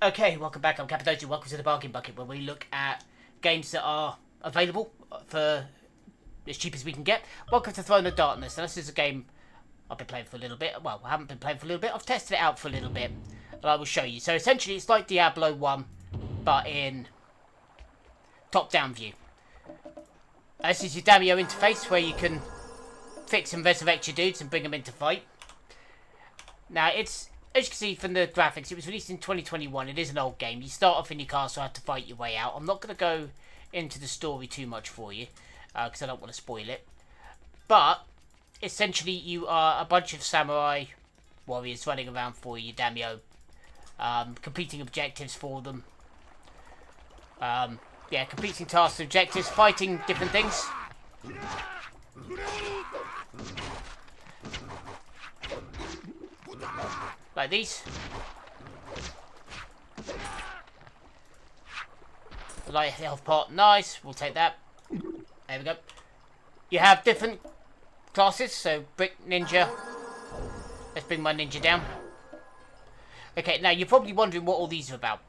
Okay, welcome back. I'm Cappadocia. Welcome to the Bargain Bucket, where we look at games that are available for as cheap as we can get. Welcome to Throne of Darkness. Now, this is a game I've been playing for a little bit. Well, I haven't been playing for a little bit. I've tested it out for a little bit, and I will show you. So, essentially, it's like Diablo 1, but in top-down view. This is your Daimyo interface, where you can fix and resurrect your dudes and bring them into fight. Now, it's... As you can see from the graphics, it was released in 2021. It is an old game. You start off in your castle, have to fight your way out. I'm not going to go into the story too much for you, because I don't want to spoil it. But, essentially, you are a bunch of samurai warriors running around for your daimyo, completing objectives for them. Yeah, completing tasks and objectives, fighting different things. Like these. Light health pot, nice, we'll take that. There we go. You have different classes, so brick, ninja. Let's bring my ninja down. Okay, now you're probably wondering what all these are about.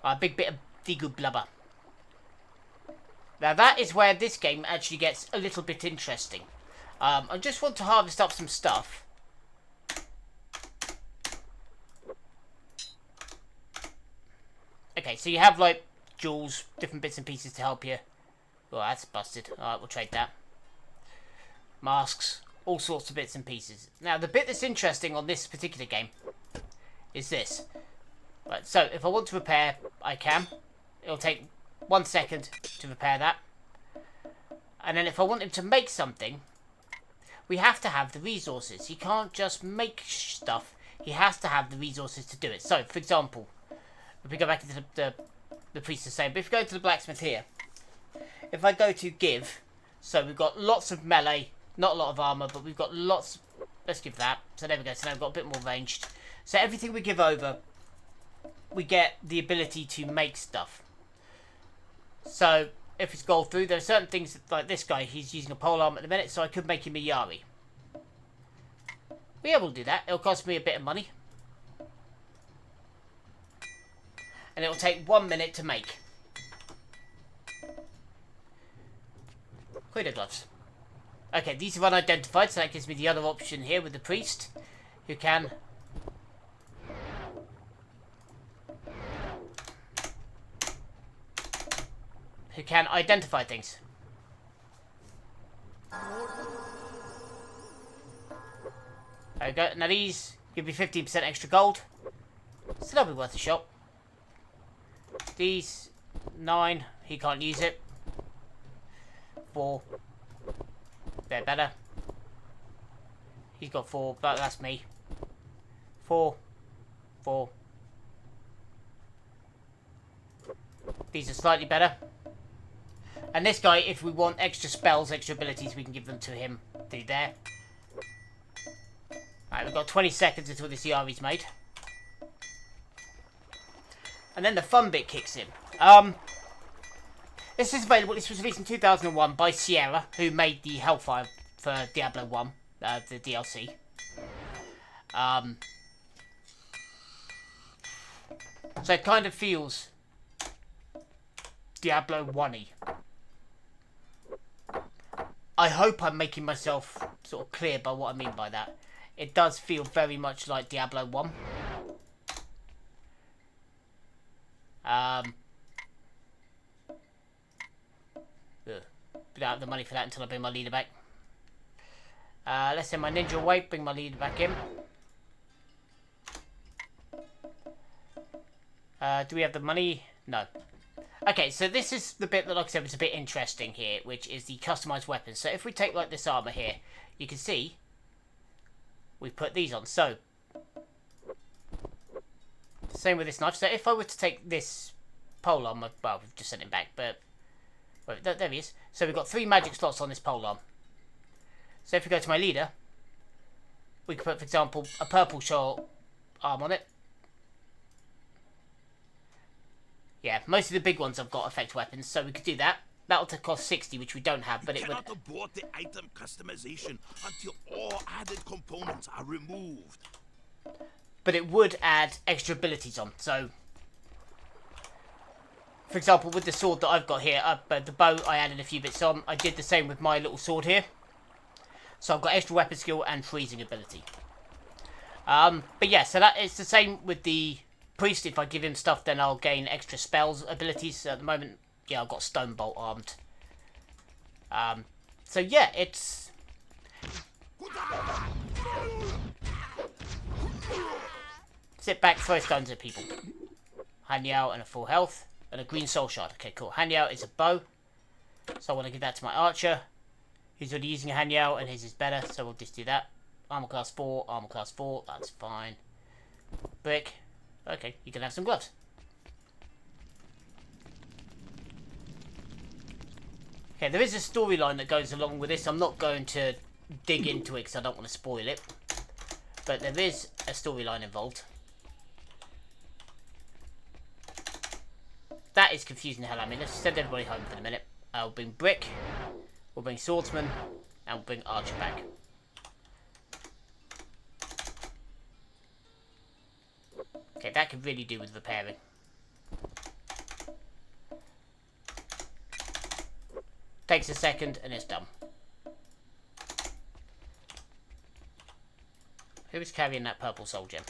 A big bit of Digu blubber. Now that is where this game actually gets a little bit interesting. I just want to harvest up some stuff. Okay, so you have, like, jewels, different bits and pieces to help you. Oh, that's busted. Alright, we'll trade that. Masks, all sorts of bits and pieces. Now, the bit that's interesting on this particular game is this. Right, so, if I want to repair, I can. It'll take 1 second to repair that. And then if I want him to make something, we have to have the resources. He can't just make stuff. He has to have the resources to do it. So, for example... If we go back into the priest the same, but if we go to the blacksmith here, if I go to give, so we've got lots of melee, not a lot of armor, but we've got lots, let's give that, so there we go, so now we've got a bit more ranged. So everything we give over, we get the ability to make stuff. So if it's gold through, there are certain things, like this guy, he's using a polearm at the minute, so I could make him a Yari. But yeah, we'll do that, it'll cost me a bit of money. And it'll take 1 minute to make. Cuida gloves. Okay, these are unidentified, so that gives me the other option here with the priest, who can... identify things. There we go. Now these give me 15% extra gold. So that'll be worth a shot. These 9, he can't use it. 4, they're better. He's got 4, but that's me. 4, 4. These are slightly better. And this guy, if we want extra spells, extra abilities, we can give them to him through there. Alright, we've got 20 seconds until this Yari's made. And then the fun bit kicks in. This is available. This was released in 2001 by Sierra, who made the Hellfire for Diablo 1, the DLC. So it kind of feels Diablo 1-y. I hope I'm making myself sort of clear by what I mean by that. It does feel very much like Diablo 1. Don't have the money for that until I bring my leader back. Let's send my ninja away, bring my leader back in. Do we have the money? No. Okay, so this is the bit that, like I said, was a bit interesting here, which is the customized weapons. So if we take, like, this armor here, you can see we put these on. So, same with this knife. So if I were to take this polearm, well, we've just sent him back, but well, there he is. So we've got 3 magic slots on this polearm. So if we go to my leader, we could put, for example, a purple shell arm on it. Yeah, most of the big ones have got effect weapons, so we could do that. That'll cost 60, which we don't have, but it would... You cannot abort the item customization until all added components are removed. but it would add extra abilities on. So, for example, with the sword that I've got here, the bow, I added a few bits on. I did the same with my little sword here. So I've got extra weapon skill and freezing ability. But yeah, so that it's the same with the priest. If I give him stuff, then I'll gain extra spells abilities. So at the moment, yeah, I've got stone bolt armed. So yeah, it's... Sit back, throw stones at people. Hanyao and a full health. And a green soul shard. Okay, cool. Hanyao is a bow. So I want to give that to my archer. He's already using a Hanyao and his is better. So we'll just do that. Armor class 4, armor class 4. That's fine. Brick. Okay, you can have some gloves. Okay, there is a storyline that goes along with this. I'm not going to dig into it because I don't want to spoil it. But there is a storyline involved. That is confusing the hell out of me. Let's send everybody home for a minute. We'll bring Brick, we'll bring Swordsman, and we'll bring Archer back. Okay, that could really do with repairing. Takes a second and it's done. Who is carrying that purple soul gem?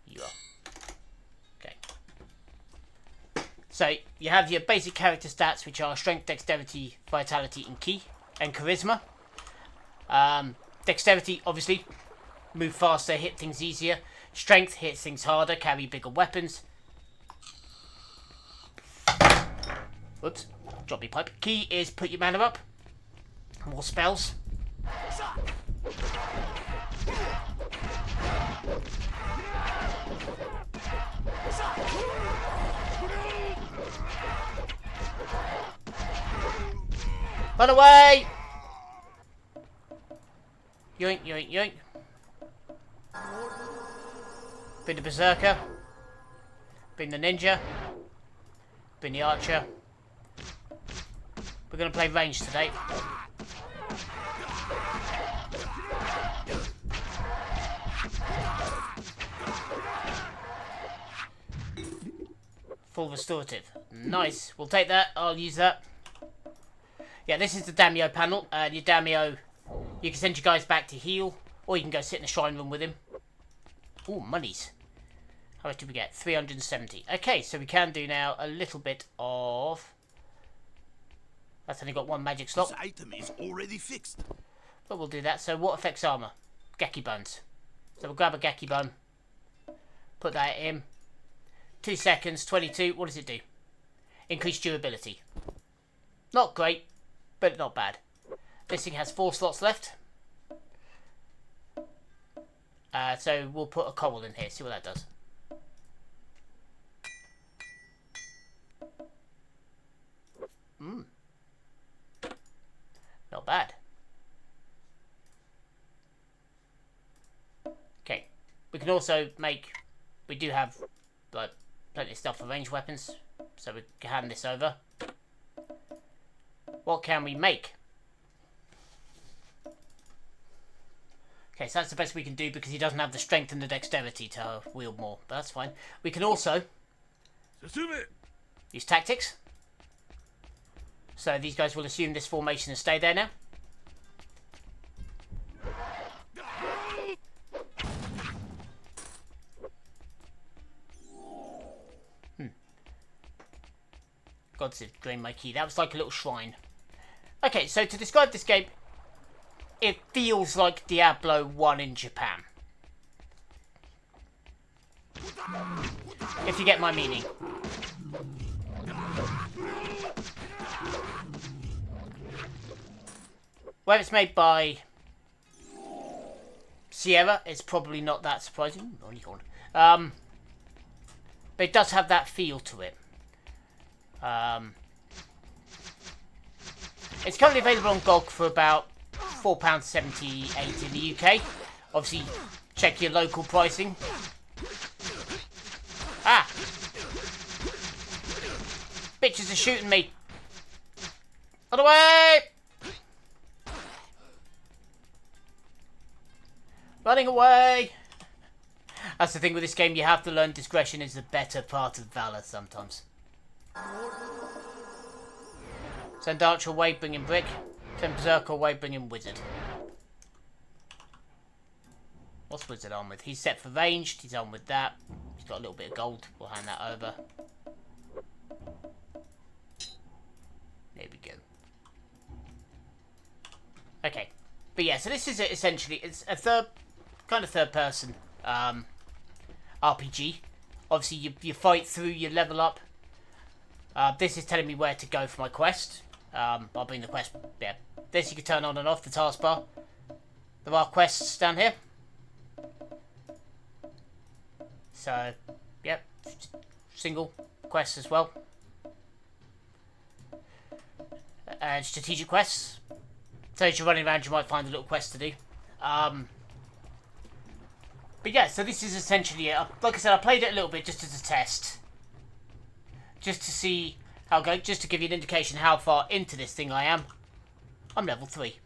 You are. So, you have your basic character stats, which are strength, dexterity, vitality, and ki, and charisma. Dexterity, obviously, move faster, hit things easier. Strength, hit things harder, carry bigger weapons. Whoops, drop me pipe. Ki is put your mana up. More spells. Run away! Yoink, yoink, yoink. Bring the berserker. Bring the ninja. Bring the archer. We're going to play range today. Full restorative. Nice. We'll take that. I'll use that. Yeah, this is the Daimyo panel. Your Daimyo, you can send your guys back to heal, or you can go sit in the shrine room with him. Ooh, monies. How much did we get? 370. Okay, so we can do now a little bit of... That's only got one magic slot. This item is already fixed. But we'll do that. So what affects armor? Geki bones. So we'll grab a Geki bone. Put that in. 2 seconds, 22. What does it do? Increased durability. Not great, but not bad. This thing has 4 slots left. So we'll put a coral in here, see what that does. Not bad. Okay, we can also make... We do have like plenty of stuff for ranged weapons, so we can hand this over. What can we make? Okay, so that's the best we can do because he doesn't have the strength and the dexterity to wield more, but that's fine. We can also use tactics. So these guys will assume this formation and stay there now. God's drained my key. That was like a little shrine. Okay, so to describe this game, it feels like Diablo 1 in Japan. If you get my meaning. Where it's made by Sierra, it's probably not that surprising. But it does have that feel to it. It's currently available on GOG for about £4.78 in the UK. Obviously, check your local pricing. Ah! Bitches are shooting me. Out of the way! Running away! That's the thing with this game, you have to learn discretion is the better part of valor sometimes. Send Archer away, bring in Brick. Send Berserker away, bring in Wizard. What's Wizard on with? He's set for ranged, he's on with that. He's got a little bit of gold, we'll hand that over. There we go. Okay. But yeah, so this is essentially, it's a third person RPG. Obviously you fight through, you level up. This is telling me where to go for my quest. I'll bring the quest, yeah. This you can turn on and off the taskbar. There are quests down here. So, yep, single quests as well. And strategic quests. So as you're running around, you might find a little quest to do. But yeah, so this is essentially it. Like I said, I played it a little bit just as a test. Just to see how go. Just to give you an indication how far into this thing I am. I'm level 3.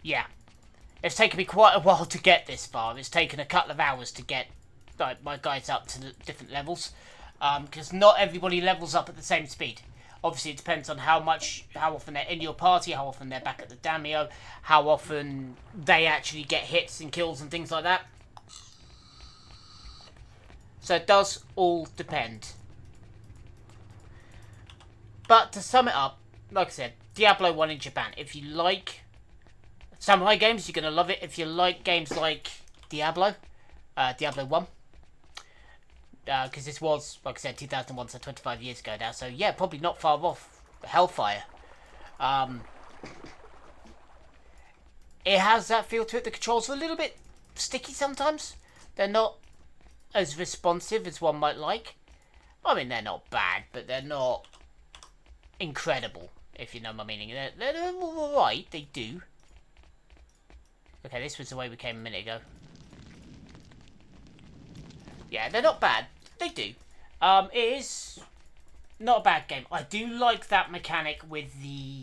Yeah. It's taken me quite a while to get this far. It's taken a couple of hours to get my guys up to the different levels. Because not everybody levels up at the same speed. Obviously, it depends on how often they're in your party, how often they're back at the Daimyo, how often they actually get hits and kills and things like that. So it does all depend. But to sum it up, like I said, Diablo 1 in Japan. If you like samurai games, you're going to love it. If you like games like Diablo 1. Because this was, like I said, 2001, so 25 years ago now. So yeah, probably not far off Hellfire. It has that feel to it. The controls are a little bit sticky sometimes. They're not as responsive as one might like. I mean, they're not bad, but they're not incredible, if you know my meaning. They're alright, they do. Okay, this was the way we came a minute ago. Yeah, they're not bad. They do. It is not a bad game. I do like that mechanic with the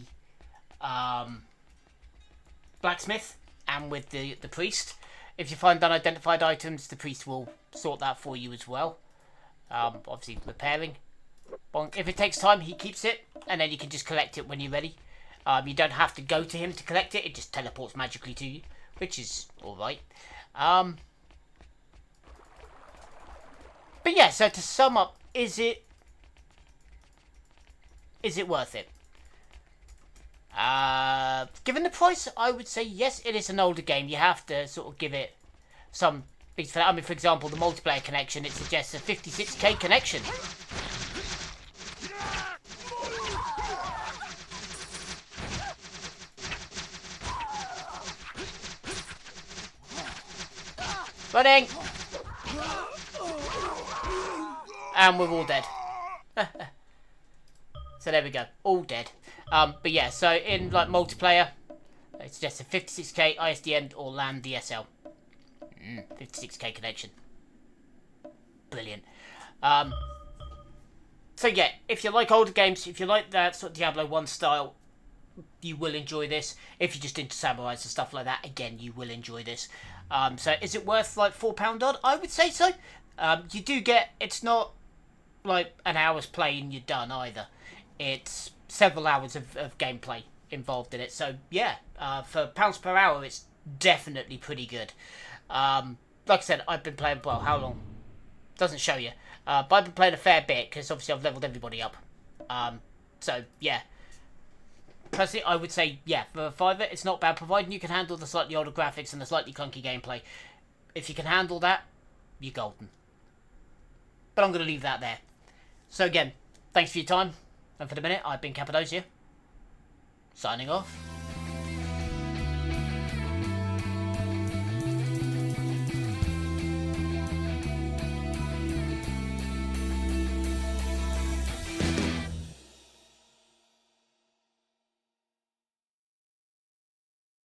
blacksmith and with the priest. If you find unidentified items, the priest will sort that for you as well. Obviously, repairing. If it takes time, he keeps it, and then you can just collect it when you're ready. You don't have to go to him to collect it. It just teleports magically to you, which is alright. But yeah, so to sum up, is it worth it? Given the price, I would say yes, it is an older game. You have to sort of give it some big... I mean, for example, the multiplayer connection, it suggests a 56k connection. Running! And we're all dead. So there we go, all dead. But yeah, so in like multiplayer, it suggests a 56k ISDN or LAN DSL. 56k connection. Brilliant. So yeah, if you like older games, if you like that sort of Diablo 1 style, you will enjoy this. If you're just into samurais and stuff like that, again, you will enjoy this. So is it worth like £4 odd? I would say so. You do get, it's not like an hour's play and you're done either. It's several hours of gameplay involved in it. So yeah, for pounds per hour, it's definitely pretty good. Like I said, I've been playing, well, how long? Doesn't show you. But I've been playing a fair bit because obviously I've leveled everybody up. So yeah. Personally, I would say, yeah, for a fiver, it's not bad, providing you can handle the slightly older graphics and the slightly clunky gameplay. If you can handle that, you're golden. But I'm going to leave that there. So again, thanks for your time. And for the minute, I've been Cappadocia. Signing off.